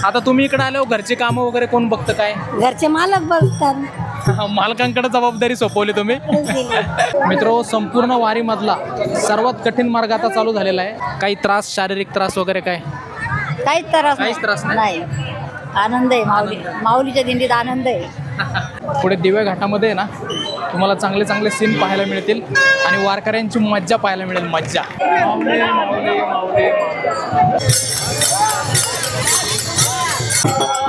आता तुम्ही इकडे आल्यावर घरची कामं वगैरे कोण बघतं काय? घरचे मालक बघतात. मालकांकडे जबाबदारी सोपवली तुम्ही. मित्रो, संपूर्ण वारीमधला सर्वात कठीण मार्ग आता चालू झालेला आहे. काही त्रास, शारीरिक त्रास वगैरे काय? काहीच काहीच त्रास नाही. आनंद आहे. माऊलीच्या दिंडीत आनंद आहे. पुढे दिव्या घाटामध्ये आहे ना, तुम्हाला चांगले चांगले सीन पाहायला मिळतील आणि वारकऱ्यांची मज्जा पाहायला मिळेल. मज्जा.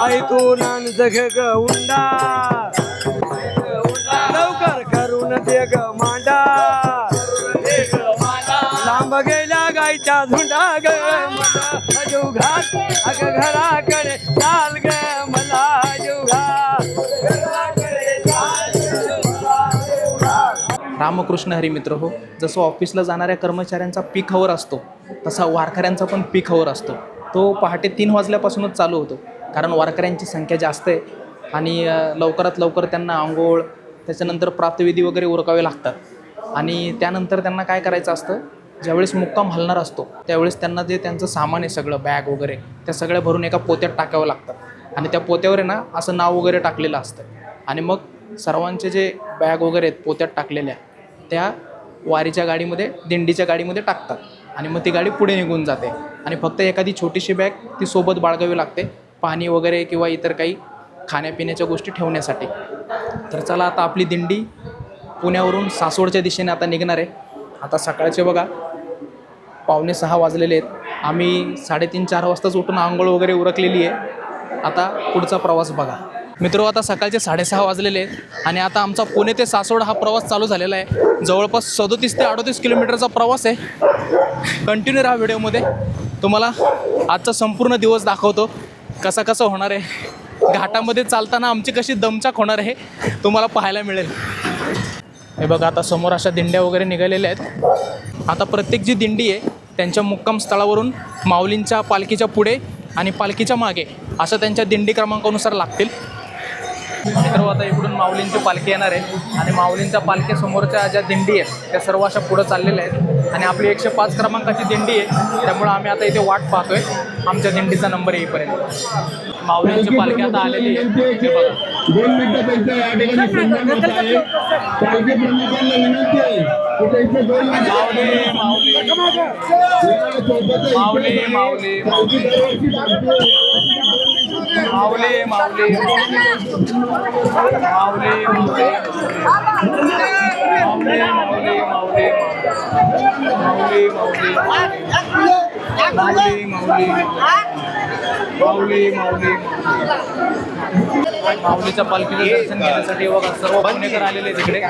ऐकून जग ग उंडा लवकर करून दे ग मांडा लांब गेल्या गायच्या झुंडा ग मला जुघात अग घराकडे चाल ग मला जुघात. रामकृष्ण हरी मित्र हो, जसं ऑफिसला जाणाऱ्या कर्मचाऱ्यांचा पीक आवर असतो तसा वारकऱ्यांचा पण पीक आवर असतो. तो पहाटे 3 वाजल्यापासूनच चालू होतो, कारण वारकऱ्यांची संख्या जास्त आहे आणि लवकरात लवकर त्यांना आंघोळ, त्याच्यानंतर प्रातविधी वगैरे उरकावे लागतात. आणि त्यानंतर त्यांना काय करायचं असतं, ज्यावेळेस मुक्काम हलणार असतो त्यावेळेस त्यांना जे त्यांचं सामान आहे सगळं, बॅग वगैरे, त्या सगळ्या भरून एका पोत्यात टाकावं लागतं. आणि त्या पोत्यावर आहे ना असं नाव वगैरे टाकलेलं असतं. आणि मग सर्वांचे जे बॅग वगैरे आहेत पोत्यात टाकलेल्या, त्या वारीच्या गाडीमध्ये, दिंडीच्या गाडीमध्ये टाकतात आणि मग ती गाडी पुढे निघून जाते. आणि फक्त एखादी छोटीशी बॅग ती सोबत बाळगावी लागते, पाणी वगैरे किंवा इतर काही खाण्यापिण्याच्या गोष्टी ठेवण्यासाठी. तर चला, आता आपली दिंडी पुण्यावरून सासवडच्या दिशेने आता निघणार आहे. आता सकाळचे बघा 5:45 वाजलेले आहेत. आम्ही 3:30-4 वाजताच उठून आंघोळ वगैरे उरकलेली आहे. आता पुढचा प्रवास बघा. मित्रो, आता सकाळचे 6:30 वाजलेले आहेत आणि आता आमचा पुणे ते सासवड हा प्रवास चालू झालेला आहे. जवळपास 37 ते 38 किलोमीटरचा प्रवास आहे. कंटिन्यू राहा व्हिडिओमध्ये, तुम्हाला आजचा संपूर्ण दिवस दाखवतो कसा कसा होणार आहे. घाटामध्ये चालताना आमची कशी दमचाक होणार आहे तुम्हाला पाहायला मिळेल. हे बघा, आता समोर अशा दिंड्या वगैरे निघालेल्या आहेत. आता प्रत्येक जी दिंडी आहे त्यांच्या मुक्काम स्थळावरून माऊलींच्या पालखीच्या पुढे आणि पालखीच्या मागे असं त्यांच्या दिंडी क्रमांकानुसार लागतील. मित्र, आता इकडून माऊलींची पालखी येणार आहे आणि माऊलींच्या पालखीसमोरच्या ज्या दिंडी आहेत त्या सर्व अशा पुढं चाललेल्या आहेत. आणि आपली 105 क्रमांकाची दिंडी आहे, त्यामुळं आम्ही आता इथे वाट पाहतोय आमच्या दिंडीचा नंबर येईपर्यंत. माऊलींची पालखी आता आलेली आहे. हे बघा, 2 मिनिटांपर्यंत या ठिकाणी सन्मान होत आहे. पालखी प्रमुखांना विनंती आहे की त्यांचे 2 मिनिट माऊली माऊली माऊली माऊली माऊली माऊलीच्या पालखीचं दर्शन घेण्यासाठी बघा सर्व पुणेकर आलेले तिकडे.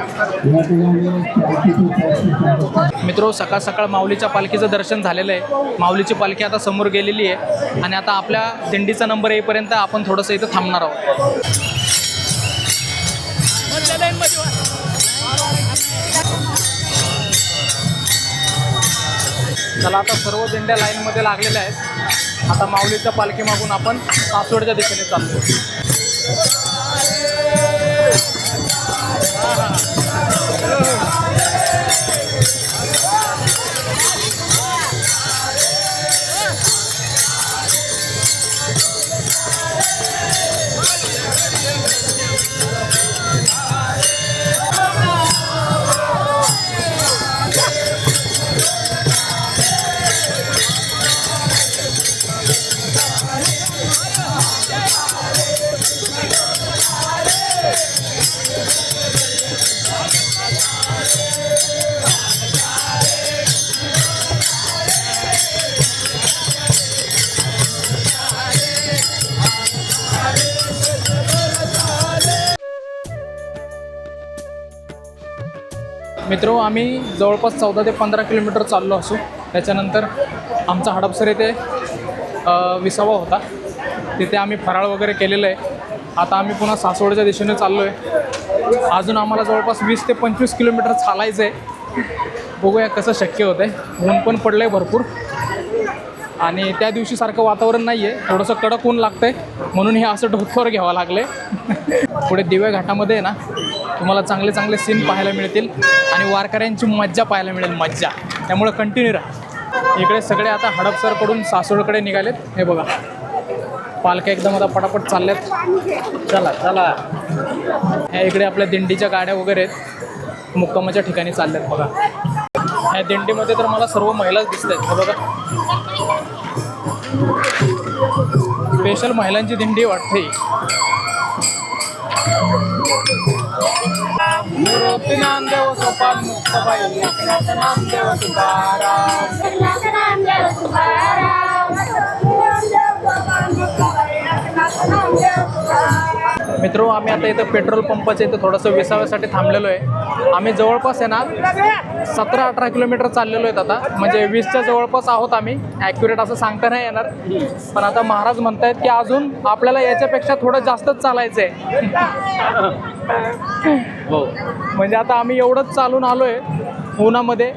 मित्रो, सकाळ सकाळ माऊलीच्या पालखीचं दर्शन झालेलं आहे. माऊलीची पालखी आता समोर गेलेली आहे आणि आता आपल्या दिंडीचा नंबर येईपर्यंत आपण थोडंसं इथं थांबणार आहोत. चला, आता सर्व दिंड्या लाईनमध्ये लागलेल्या आहेत. आता माऊलीच्या पालखी मागून आपण सासवडच्या दिशेने चालतो. मित्रो, आम्ही जवळपास 14 ते 15 किलोमीटर चाललो असू. त्याच्यानंतर आमचा हडपसर येथे विसावा होता, तिथे आम्ही फराळ वगैरे केलेलं आहे. आता आम्ही पुन्हा सासवडच्या दिशेने चाललो आहे. अजून आम्हाला जवळपास 20 ते 25 किलोमीटर चालायचं आहे. बघूया कसं शक्य होतं आहे. ऊन पण पडलं आहे भरपूर आणि त्या दिवशीसारखं वातावरण नाही आहे, थोडंसं कडक ऊन लागतं आहे, म्हणून हे असं डोक्यावर घ्यावं लागलं आहे. पुढे दिव्या घाटामध्ये ना तुम्हाला चांगले चांगले सीन पाहायला मिळतील आणि वारकऱ्यांची मज्जा पाहायला मिळेल. मज्जा, त्यामुळे कंटिन्यू राहा. इकडे सगळे आता हडपसरकडून सासवडकडे निघालेत. हे बघा, पालख्या एकदम आता पटापट चालल्यात. चला चला. ह्या इकडे आपल्या दिंडीच्या गाड्या वगैरे आहेत, मुक्कामाच्या ठिकाणी चालल्यात बघा. ह्या दिंडीमध्ये तर मला सर्व महिलाच दिसत आहेत. हे बघा, स्पेशल महिलांची दिंडी वाटते. नामदेव सोपान मुक्ताबाई, नामदेव तुकाराम. मित्रो, आम्ही आता इथं पेट्रोल पंपाच्या इथं थोडंसं विसाव्यासाठी थांबलेलो आहे. आम्ही जवळपास आहे ना 17-18 किलोमीटर चाललेलो आहेत आता, म्हणजे 20च्या जवळपास आहोत आम्ही. ॲक्युरेट असं सांगता नाही येणार, पण आता महाराज म्हणतायत की अजून आपल्याला याच्यापेक्षा थोडं जास्तच चालायचं आहे. हो, म्हणजे आता आम्ही एवढंच चालून आलो आहे उन्हामध्ये,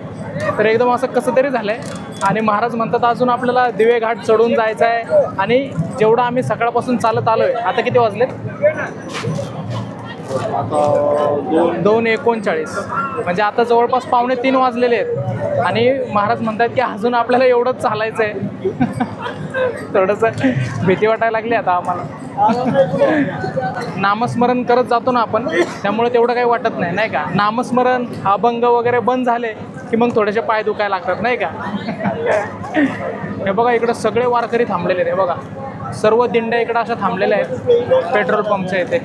तर एकदम असं कसं तरी झालं आहे. आणि महाराज म्हणतात अजून आपल्याला दिवे घाट चढून जायचं आहे. आणि जेवढं आम्ही सकाळपासून चालत आलो आहे, आता किती वाजलेत? 2:39, म्हणजे आता जवळपास 2:45 वाजलेले आहेत. आणि महाराज म्हणतात की अजून आपल्याला एवढंच चालायचं आहे. थोडंसं भीती वाटायला लागली आता आम्हाला. नामस्मरण करत जातो ना आपण, त्यामुळे तेवढं काही वाटत नाही, नाही का? नामस्मरण, अभंग वगैरे बंद झाले की मग थोडेसे पाय दुखायला लागतात, नाही का? हे बघा, इकडं सगळे वारकरी थांबलेले आहेत. हे बघा, सर्व दिंड्या इकडं अशा थांबलेल्या आहेत पेट्रोल पंपच्या इथे.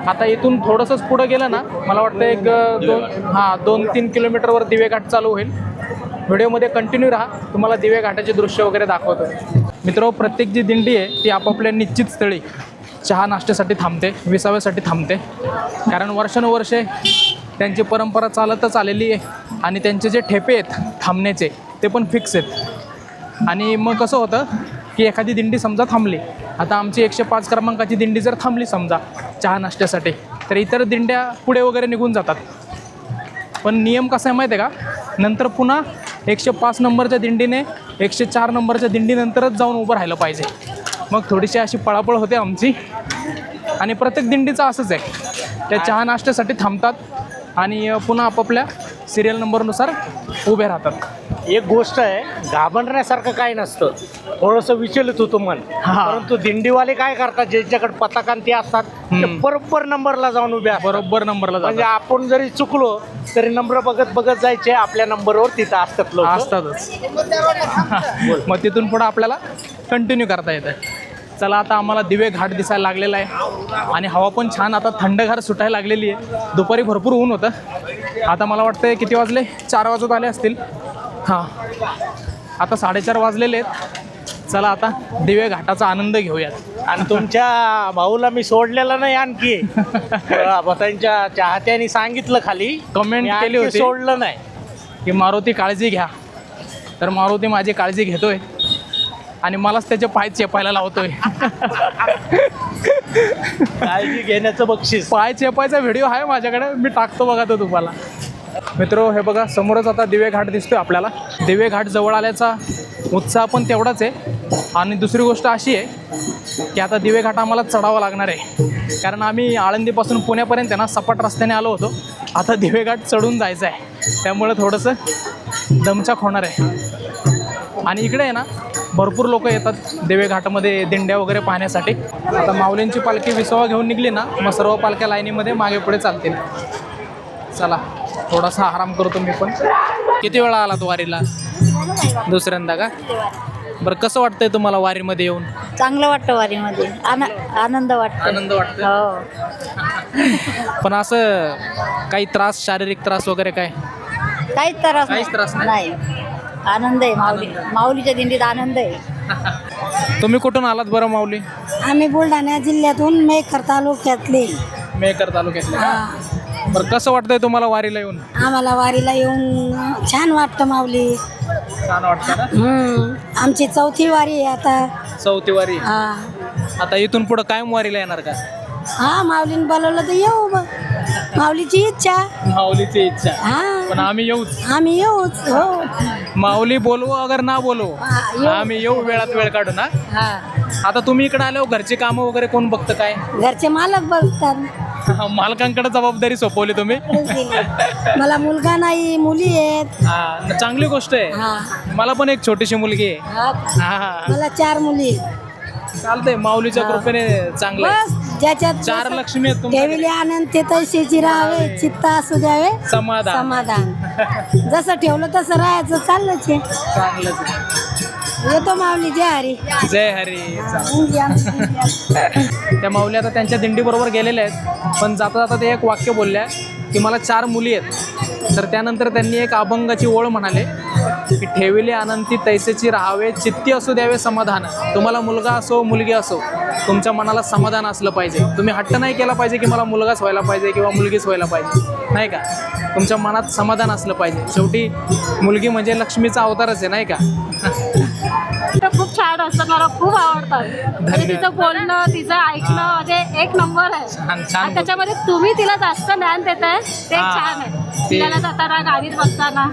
आता इथून थोडंसंच पुढं गेलं ना, मला वाटतं एक 2-3 किलोमीटरवर दिवे घाट चालू होईल. व्हिडिओमध्ये कंटिन्यू राहा, तुम्हाला दिवे घाटाचे दृश्य वगैरे दाखवतो. मित्रांनो, प्रत्येक जी दिंडी आहे ती आपापल्या निश्चित स्थळी चहा नाश्त्यासाठी थांबते, विसाव्यासाठी थांबते. कारण वर्षानुवर्षे त्यांची परंपरा चालतच आलेली आहे. आणि त्यांचे जे ठेपे आहेत थांबण्याचे ते पण फिक्स आहेत. आणि मग कसं होतं की एखादी दिंडी समजा थांबली, आता आमची 105 क्रमांकाची दिंडी जर थांबली समजा चहा नाश्त्यासाठी, तर इतर दिंड्या पुढे वगैरे निघून जातात. पण नियम कसा आहे माहिती आहे का? नंतर पुन्हा 105 नंबरच्या दिंडीने 104 नंबरच्या दिंडीनंतरच जाऊन उभं राहिलं पाहिजे. मग थोडीशी अशी पळापळ होते आमची. आणि प्रत्येक दिंडीचं असंच आहे, त्या चहा नाश्त्यासाठी थांबतात आणि पुन्हा आपापल्या सिरियल नंबरनुसार उभे राहतात. एक गोष्ट आहे, घाबरण्यासारखं काही नसतं, थोडंसं विचलित होतं मन. परंतु दिंडीवाले काय करतात, ज्यांच्याकडे पताकांती असतात ते बरोबर नंबरला जाऊन उभे असतात. बरोबर नंबरला म्हणजे जातात. आपण जरी चुकलो तरी नंबर बघत बघत जायचे, आपल्या नंबरवर तिथं असतात लोक. असतातच. मग तिथून पुढं आपल्याला कंटिन्यू करता येतं. चला, आता आम्हाला दिवे घाट दिसायला लागलेला आहे आणि हवा पण छान आता थंडगार सुटायला लागलेली आहे. दुपारी भरपूर ऊन होतं. आता मला वाटतं किती वाजले, 4 वाजत आले असतील. हां, आता 4:30 वाजलेले आहेत. चला, आता दिवे घाटाचा आनंद घेऊयात. आणि तुमच्या भाऊला मी सोडलेला नाही आणखी. त्यांच्या चाहत्यांनी सांगितलं खाली, कमेंट मी केली आणखी होती सोडलं नाही की मारुती काळजी घ्या. तर मारुती माझी काळजी घेतोय आणि मलाच त्याचे पाय चेपायला लावतोय. काळजी घेण्याचं बक्षीस. पाय चेपायचा व्हिडिओ आहे माझ्याकडे, मी टाकतो बघा तो तुम्हाला. मित्रो, हे बघा, समोरच आता दिवे घाट दिसतोय आपल्याला. दिवे घाट जवळ आल्याचा उत्साह पण तेवढाच आहे. आणि दुसरी गोष्ट अशी आहे की आता दिवे घाट आम्हाला चढावं लागणार आहे, कारण आम्ही आळंदीपासून पुण्यापर्यंत ना सपाट रस्त्याने आलो होतो. आता दिवे घाट चढून जायचं आहे, त्यामुळे थोडंसं दमछाक होणार आहे. आणि इकडे आहे ना भरपूर लोक येतात दिवे घाटामध्ये दिंड्या वगैरे पाहण्यासाठी. आता माऊलींची पालखी विसावा घेऊन निघली ना, मग सर्व पालख्या लाईनीमध्ये मागे पुढे चालतील. चला, थोडासा आराम करतो मी पण. किती वेळा आला तो वारीला? दुसऱ्यांदा का? बरं, कसं वाटतंय तुम्हाला वारीमध्ये येऊन? चांगलं वाटतं वारीमध्ये, आनंद वाटतो. आनंद वाटतो. हो, पण असं काही त्रास, शारीरिक त्रास वगैरे काय? काहीच काहीच त्रास नाही. आनंद आहे. माऊलीच्या दिंडीत आनंद आहे. तुम्ही कुठून आलात बरं माऊली? आम्ही बुलढाणा जिल्ह्यातून मेकर तालुक्यातले. मेकर तालुक्यातले. बरं, कसं वाटतंय तुम्हाला वारीला येऊन? आम्हाला वारीला येऊन छान वाटतं माऊली. छान वाटतं ना? आमची 4थी वारी आहे आता. 4थी वारी. हा आता इथून पुढं कायम वारीला येणार का? हा, माऊलीने बोलवलं तर येऊ मग. माऊलीची इच्छा. माऊलीची इच्छा. हा, पण आम्ही येऊच. आम्ही येऊच. हो, माऊली बोलवो अगर ना बोलवो, येऊ. आम्ही येऊ वेळात वेळ काढू ना. हा, आता तुम्ही इकडे आल्यावर घरची कामं वगैरे कोण बघतं काय? घरचे मालक बघतात. मालकांकडे जबाबदारी सोपवली तुम्ही. मला मुलगा नाही, मुली आहेत. चांगली गोष्ट आहे. हा. मला पण एक छोटीशी मुलगी आहे. हा. मला 4 मुली आहेत. चालतंय, माऊलीच्या कृपेने चांगलं आहे. बस ज्याच्यात 4 लक्ष्मी आहेत तुमच्याकडे. ठेविले आनंद ते तैसेची राहावे, चित्त असू द्यावे समाधान. समाधान. जसं ठेवलं तसं राहायचं, चाललंच आहे. चांगलंच आहे. येतो माऊली. जय हरी. जय हरी. त्या माऊली आता त्यांच्या दिंडीबरोबर गेलेल्या आहेत, पण जाता जाता ते एक वाक्य बोलल्या की मला 4 मुली आहेत. तर त्यानंतर त्यांनी एक अभंगाची ओळ म्हणाले की ठेविले आनंदी तैसेची राहावे, चित्ती असू द्यावे समाधान. तुम्हाला मुलगा असो मुलगी असो, तुमच्या मनाला समाधान असलं पाहिजे. तुम्ही हट्ट नाही केला पाहिजे की मला मुलगाच व्हायला पाहिजे किंवा मुलगीच व्हायला पाहिजे, नाही का. तुमच्या मनात समाधान असलं पाहिजे. शेवटी मुलगी म्हणजे लक्ष्मीचा अवतारच आहे, नाही का. खूप छान असतात, मला खूप आवडतात. म्हणजे तिचं बोलणं, तिचं ऐकणं म्हणजे एक नंबर आहे. आणि त्याच्यामध्ये तुम्ही तिला जास्त ज्ञान देताय, ते छान आहे. फिरायला जाताना, गाडीत बसताना.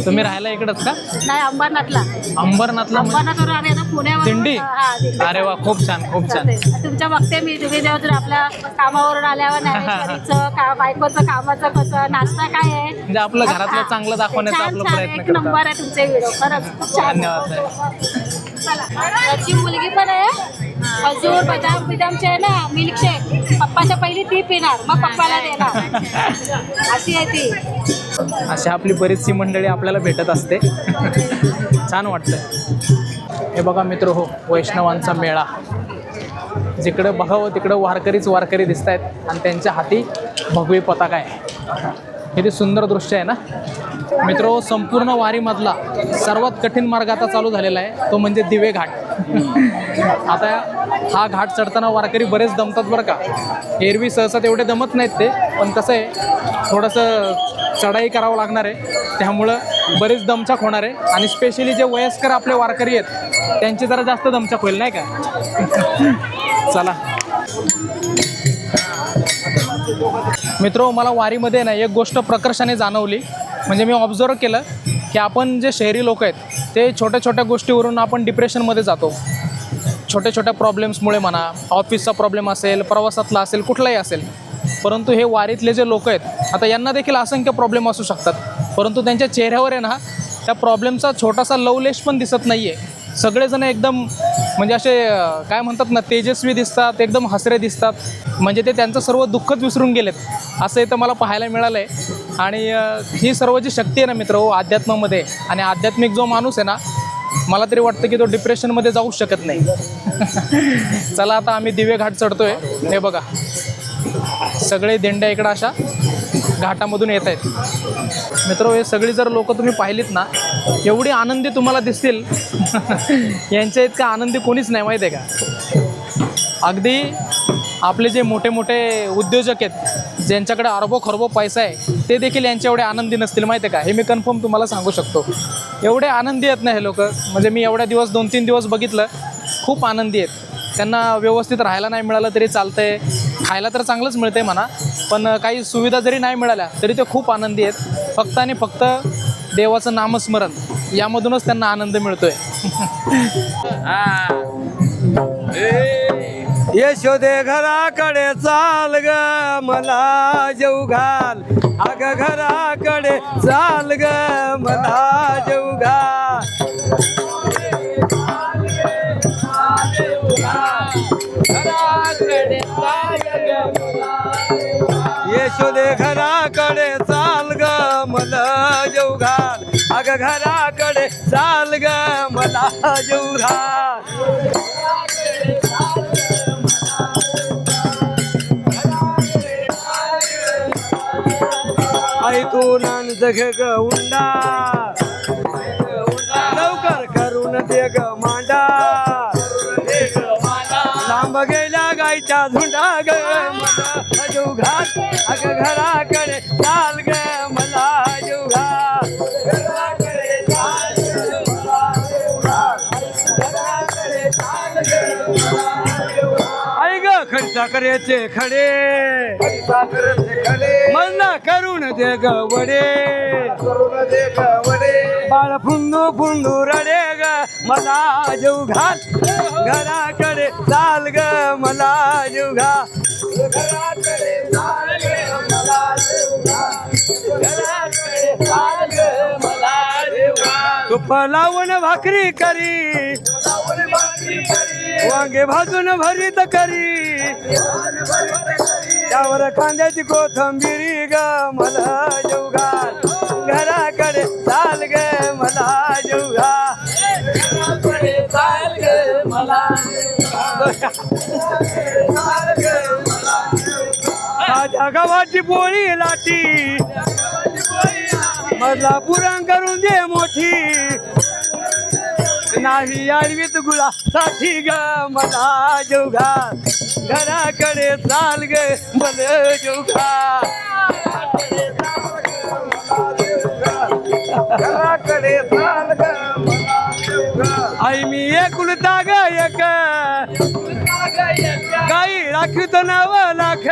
तुम्ही राहायला इकडंच का? नाही, अंबरनाथला. अंबरनाथवर आले आता पुण्यावर. दिंडी. अरे वा, खूप छान, खूप छान. तुमच्या बघते मी, तुम्ही जेव्हा आपल्या कामावरून आल्यावर ज्ञानेश्वरीचं बायकोचं कामाचं कसं, नाश्ता काय आहे, म्हणजे आपलं घरातलं चांगलं दाखवण्याचा आपला प्रयत्न एक नंबर आहे तुमचे व्हिडिओ. खरंच खूप छान. धन्यवाद. त्याची मुलगी पण आहे, खजूर बदामचे आहे ना, मिल्कशेक. पप्पाच्या पहिली ती पिणार, मग पप्पाला देणार, अशी आहे ती. अशी आपली बरीचशी मंडळी आपल्याला भेटत असते. छान वाटतं. हे बघा मित्र हो, वैष्णवांचा मेळा. जिकडं बघावं तिकडं वारकरीच वारकरी दिसत आहेत आणि त्यांच्या हाती भगवी पताका आहे. किती सुंदर दृश्य आहे ना मित्रो. संपूर्ण वारीमधला सर्वात कठीण मार्ग आता चालू झालेला आहे, तो म्हणजे दिवे घाट. आता हा घाट चढताना वारकरी बरेच दमतात बरं का. एरवी सहसा तेवढे दमत नाहीत ते, पण कसं आहे थोडंसं चढाई करावं लागणार आहे, त्यामुळं बरेच दमछाक होणार आहे. आणि स्पेशली जे वयस्कर आपले वारकरी आहेत त्यांची जरा जास्त दमछाक होईल, नाही का. चला मित्रो, मला वारीमध्ये ना एक गोष्ट प्रकर्षाने जाणवली. म्हणजे मी ऑब्झर्व केलं की आपण जे शहरी लोक आहेत ते छोट्या छोट्या गोष्टीवरून आपण डिप्रेशनमध्ये जातो. छोट्या छोट्या प्रॉब्लेम्समुळे म्हणा, ऑफिसचा प्रॉब्लेम असेल, प्रवासातला असेल, कुठलाही असेल. परंतु हे वारीतले जे लोक आहेत, आता यांना देखील असंख्य प्रॉब्लेम असू शकतात, परंतु त्यांच्या चेहऱ्यावर आहे ना त्या प्रॉब्लेमचा छोटासा लवलेश पण दिसत नाही आहे. सगळेजण एकदम म्हणजे असे काय म्हणतात ना, तेजस्वी दिसतात, एकदम हसरे दिसतात. म्हणजे ते त्यांचं सर्व दुःखच विसरून गेलेत असं इथं मला पाहायला मिळालं आहे. आणि ही सर्व जी शक्ती आहे ना मित्र हो अध्यात्मामध्ये, आणि आध्यात्मिक जो माणूस आहे ना, मला तरी वाटतं की तो डिप्रेशनमध्ये जाऊच शकत नाही. चला आता आम्ही दिवे घाट चढतोय. हे बघा सगळे दिंड्या इकडं अशा घाटामधून येत आहेत. मित्र हे सगळी जर लोक तुम्ही पाहिलीत ना, एवढी आनंदी तुम्हाला दिसतील यांच्या इतका आनंदी कोणीच नाही, माहीत आहे का. अगदी आपले जे मोठे मोठे उद्योजक आहेत ज्यांच्याकडे अरबो खरबो पैसा आहे ते देखील यांच्या एवढे आनंदी नसतील, माहीत आहे का. हे मी कन्फर्म तुम्हाला सांगू शकतो. एवढे आनंदी आहेत ना हे लोक. म्हणजे मी एवढ्या दिवस 2-3 दिवस बघितलं, खूप आनंदी आहेत. त्यांना व्यवस्थित राहायला नाही मिळालं तरी चालतं आहे, खायला तर चांगलंच मिळतं आहे म्हणा, पण काही सुविधा जरी नाही मिळाल्या तरी ते खूप आनंदी आहेत. फक्त आणि फक्त देवाचं नामस्मरण यामधूनच त्यांना आनंद मिळतोय. यशोदे घराकडे चाल ग मला जेऊ घाल, अग घराकडे चाल ग मला जेऊ घाल. यशोदे घराकडे चाल ग मला जेऊ घाल, अग घराकडे चाल ग मला जेऊ घाल. ऐकून घे ग उंडा, लवकर करून दे ग मांडा. लांब गेल्या गायच्या झुंडा ग मला जेऊ घाल, अग घराकडे चाल ग मला जेऊ घाल. ऐ ग खर्च साखरेचे खडे मला करून दे ग वडे बाळ फुंदू फुंदू रडे ग मला जेव घाल घराकडे चाल ग मला जेव घाल घराकडे चाल ग मला जेव घाल घराकडे चाल ग मला जेव घाल तुप लावून भाकरी करी वांगे भाजून भरीत करी त्यावर कांद्याची कोथंबिरी ग मला जेव घाल घराकडे चाल ग मला जेव घाल घराकडे चाल ग मला माझ्या गावाची पोळी लाटी मधला पुरण करून दे मोठी नाही आडवीत गुळा साठी ग मला जेव घाल घराकडे चाल ग मला जेव घाल घराकडे चाल ग आई मी एकुलता ग एक गाई राखीत नाव लाख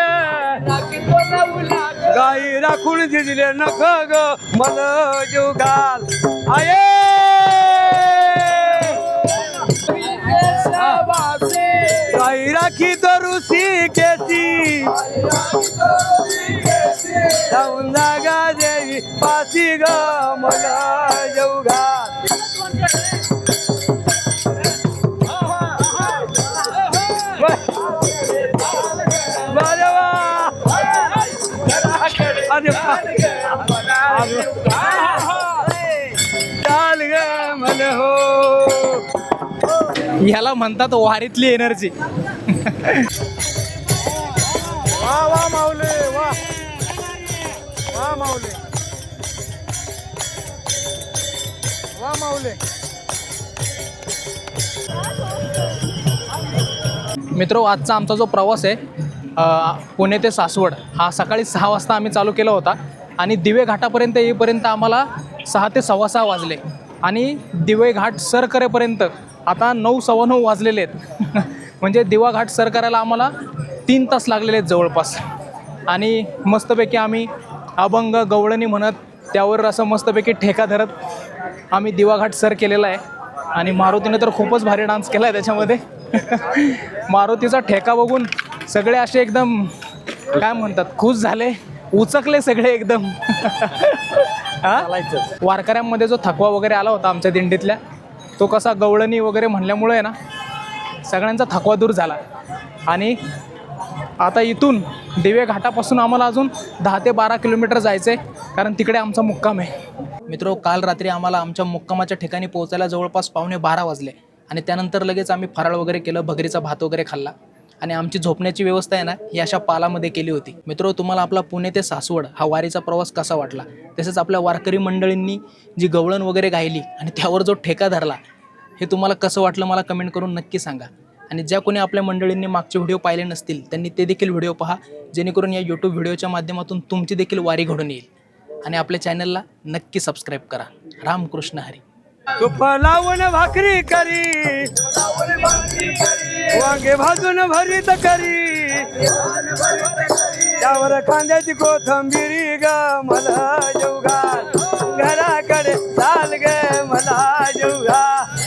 गाई राखून दिले नख ग मला जेव घाल आये गाई राखी तरुसी केसी जाऊन जागा देवी पासी ग मला जेव घाल चाल ग मला हो ह्याला म्हणतात वारीतली एनर्जी. वा वा माऊले वा वा माऊले वा माऊले. मित्रो, आजचा आमचा जो प्रवास आहे पुणे ते सासवड हा सकाळी 6 वाजता आम्ही चालू केला होता आणि दिवे घाटापर्यंत येईपर्यंत आम्हाला 6 ते 6:15 वाजले आणि दिवे घाट सर करेपर्यंत आता 9, 9:15 वाजलेले आहेत. म्हणजे दिवा घाट सर करायला आम्हाला 3 तास लागलेले आहेत जवळपास. आणि मस्तपैकी आम्ही अभंग गवळणी म्हणत त्यावर असं मस्तपैकी ठेका धरत आम्ही दिवा घाट सर केलेला आहे. आणि मारुतीने तर खूपच भारी डान्स केला आहे त्याच्यामध्ये. मारुतीचा ठेका बघून सगळे असे एकदम काय म्हणतात खुश झाले, उचकले सगळे एकदम. वारकऱ्यांमध्ये जो थकवा वगैरे आला होता आमच्या दिंडीतल्या तो कसा गवळणी वगैरे म्हणल्यामुळे आहे ना सगळ्यांचा थकवा दूर झाला. आणि आता इथून दिवे घाटापासून आम्हाला अजून 10 ते 12 किलोमीटर जायचं आहे कारण तिकडे आमचा मुक्काम आहे. मित्रो, काल रात्री आम्हाला आमच्या मुक्कामाच्या ठिकाणी पोहोचायला जवळपास 11:15 वाजले आणि त्यानंतर लगेच आम्ही फराळ वगैरे केलं, भगरीचा भात वगैरे खाल्ला आणि आमची झोपण्याची व्यवस्था आहे ना ही अशा पालामध्ये केली होती. मित्रो, तुम्हाला आपला पुणे ते सासवड हा वारीचा प्रवास कसा वाटला, तसेच आपल्या वारकरी मंडळींनी जी गवळण वगैरे गायली आणि त्यावर जो ठेका धरला हे तुम्हाला कसं वाटलं मला कमेंट करून नक्की सांगा. आणि ज्या कोणी आपल्या मंडळींनी मागचे व्हिडिओ पाहिले नसतील त्यांनी ते देखील व्हिडिओ पहा जेणेकरून या यूट्यूब व्हिडिओच्या माध्यमातून तुमची देखील वारी घडून येईल. आणि आपल्या चॅनलला नक्की सबस्क्राईब करा. रामकृष्ण हरी. तुप लावून भाकरी करी वांगे भाजून भरीत करी त्यावर कांद्याची कोथंबिरी ग मला जेव घाल